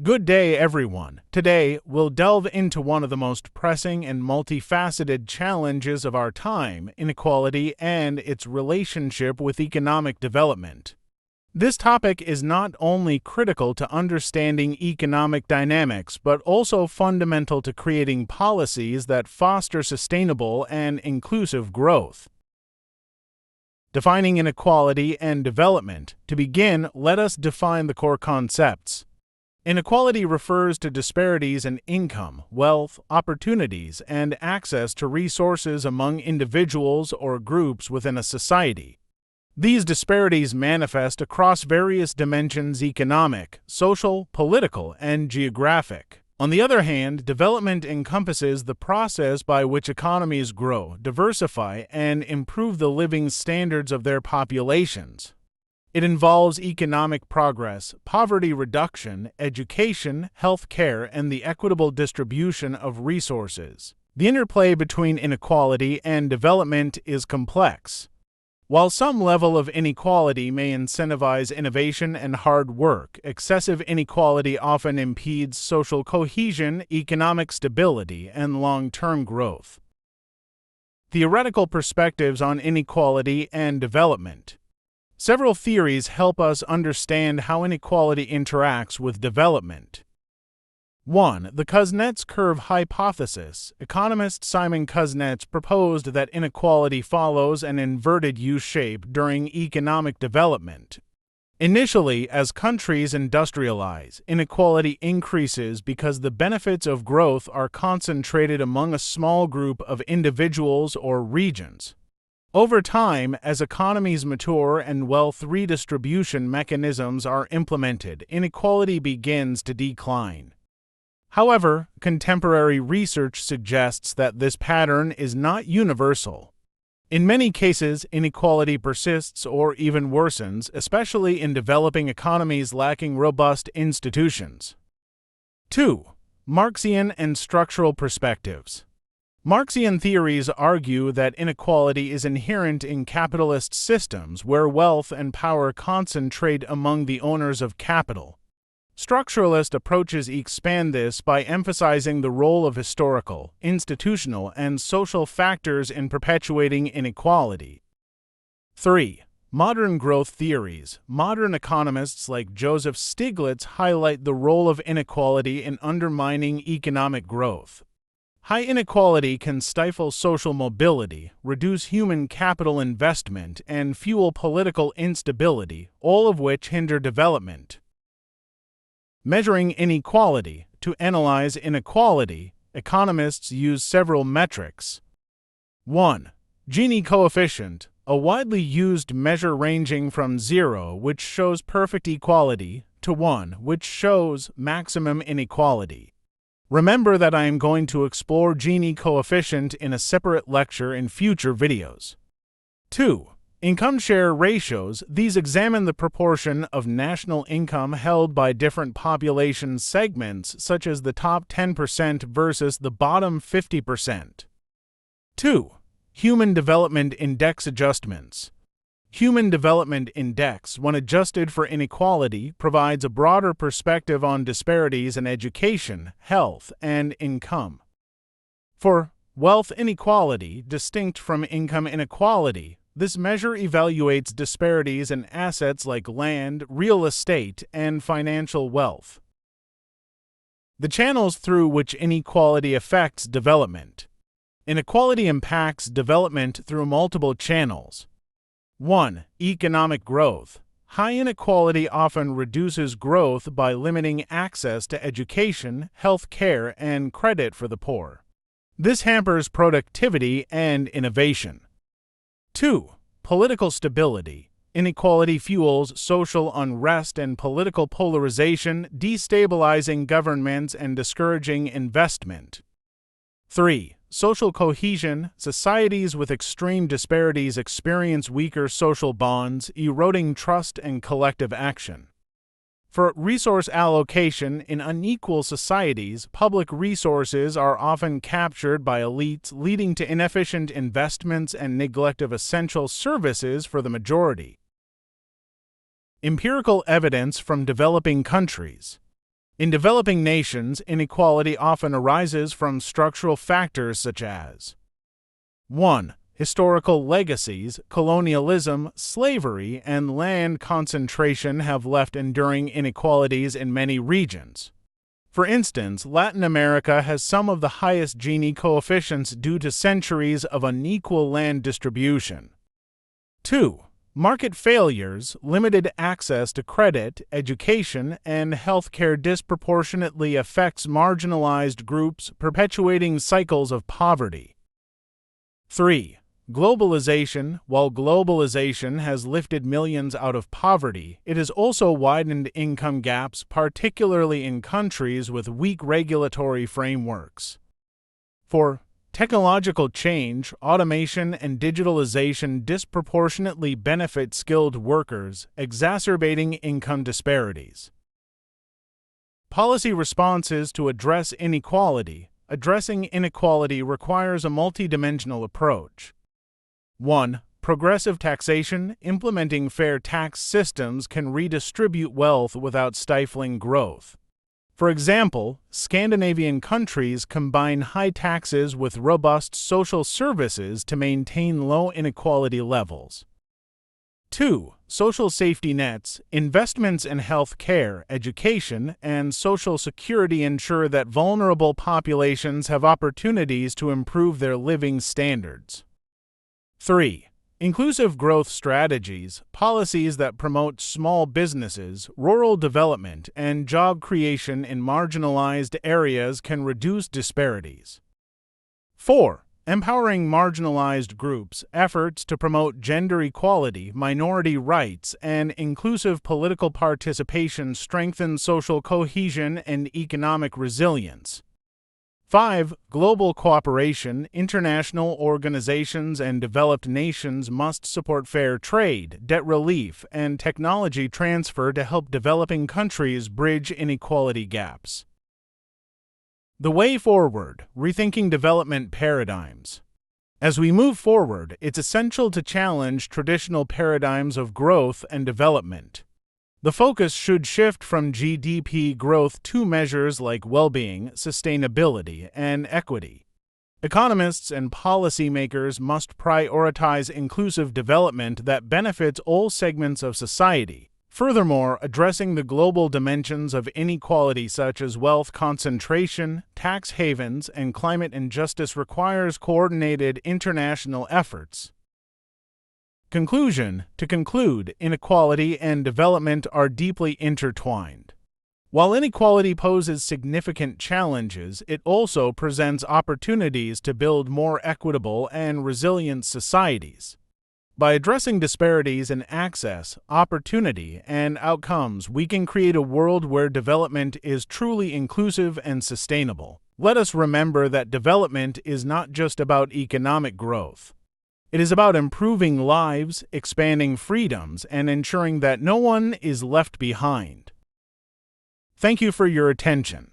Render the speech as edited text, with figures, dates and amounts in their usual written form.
Good day, everyone. Today, we'll delve into one of the most pressing and multifaceted challenges of our time, inequality and its relationship with economic development. This topic is not only critical to understanding economic dynamics, but also fundamental to creating policies that foster sustainable and inclusive growth. Defining inequality and development. To begin, let us define the core concepts. Inequality refers to disparities in income, wealth, opportunities, and access to resources among individuals or groups within a society. These disparities manifest across various dimensions: economic, social, political, and geographic. On the other hand, development encompasses the process by which economies grow, diversify, and improve the living standards of their populations. It involves economic progress, poverty reduction, education, health care, and the equitable distribution of resources. The interplay between inequality and development is complex. While some level of inequality may incentivize innovation and hard work, excessive inequality often impedes social cohesion, economic stability, and long-term growth. Theoretical perspectives on inequality and development. Several theories help us understand how inequality interacts with development. 1. The Kuznets curve hypothesis. Economist Simon Kuznets proposed that inequality follows an inverted U-shape during economic development. Initially, as countries industrialize, inequality increases because the benefits of growth are concentrated among a small group of individuals or regions. Over time, as economies mature and wealth redistribution mechanisms are implemented, inequality begins to decline. However, contemporary research suggests that this pattern is not universal. In many cases, inequality persists or even worsens, especially in developing economies lacking robust institutions. 2. Marxian and structural perspectives. Marxian theories argue that inequality is inherent in capitalist systems where wealth and power concentrate among the owners of capital. Structuralist approaches expand this by emphasizing the role of historical, institutional, and social factors in perpetuating inequality. 3. Modern growth theories. Modern economists like Joseph Stiglitz highlight the role of inequality in undermining economic growth. High inequality can stifle social mobility, reduce human capital investment, and fuel political instability, all of which hinder development. Measuring inequality. To analyze inequality, economists use several metrics. 1. Gini coefficient, a widely used measure ranging from 0, which shows perfect equality, to 1, which shows maximum inequality. Remember that I am going to explore Gini coefficient in a separate lecture in future videos. 2. Income share ratios. These examine the proportion of national income held by different population segments, such as the top 10% versus the bottom 50%. 2. Human Development Index adjustments. Human Development Index, when adjusted for inequality, provides a broader perspective on disparities in education, health, and income. For wealth inequality, distinct from income inequality, this measure evaluates disparities in assets like land, real estate, and financial wealth. The channels through which inequality affects development. Inequality impacts development through multiple channels. 1. Economic growth. High inequality often reduces growth by limiting access to education, health care, and credit for the poor. This hampers productivity and innovation. 2. Political stability. Inequality fuels social unrest and political polarization, destabilizing governments and discouraging investment. 3. Social cohesion. Societies with extreme disparities experience weaker social bonds, eroding trust and collective action. For resource allocation, in unequal societies, public resources are often captured by elites, leading to inefficient investments and neglect of essential services for the majority. Empirical evidence from developing countries. In developing nations, inequality often arises from structural factors such as 1. Historical legacies, colonialism, slavery, and land concentration have left enduring inequalities in many regions. For instance, Latin America has some of the highest Gini coefficients due to centuries of unequal land distribution. 2. Market failures, limited access to credit, education, and healthcare disproportionately affects marginalized groups, perpetuating cycles of poverty. 3. Globalization. While globalization has lifted millions out of poverty, it has also widened income gaps, particularly in countries with weak regulatory frameworks. 4. Technological change, automation, and digitalization disproportionately benefit skilled workers, exacerbating income disparities. Policy responses to address inequality. Addressing inequality requires a multidimensional approach. 1. Progressive taxation. Implementing fair tax systems can redistribute wealth without stifling growth. For example, Scandinavian countries combine high taxes with robust social services to maintain low inequality levels. 2. Social safety nets. Investments in health care, education, and social security ensure that vulnerable populations have opportunities to improve their living standards. 3. Inclusive growth strategies. Policies that promote small businesses, rural development, and job creation in marginalized areas can reduce disparities. 4. Empowering marginalized groups. Efforts to promote gender equality, minority rights, and inclusive political participation strengthen social cohesion and economic resilience. 5. Global cooperation. International organizations and developed nations must support fair trade, debt relief, and technology transfer to help developing countries bridge inequality gaps. The way forward. Rethinking development paradigms. As we move forward, it's essential to challenge traditional paradigms of growth and development. The focus should shift from GDP growth to measures like well-being, sustainability, and equity. Economists and policymakers must prioritize inclusive development that benefits all segments of society. Furthermore, addressing the global dimensions of inequality such as wealth concentration, tax havens, and climate injustice requires coordinated international efforts. Conclusion. To conclude, inequality and development are deeply intertwined. While inequality poses significant challenges, it also presents opportunities to build more equitable and resilient societies. By addressing disparities in access, opportunity, and outcomes, we can create a world where development is truly inclusive and sustainable. Let us remember that development is not just about economic growth. It is about improving lives, expanding freedoms, and ensuring that no one is left behind. Thank you for your attention.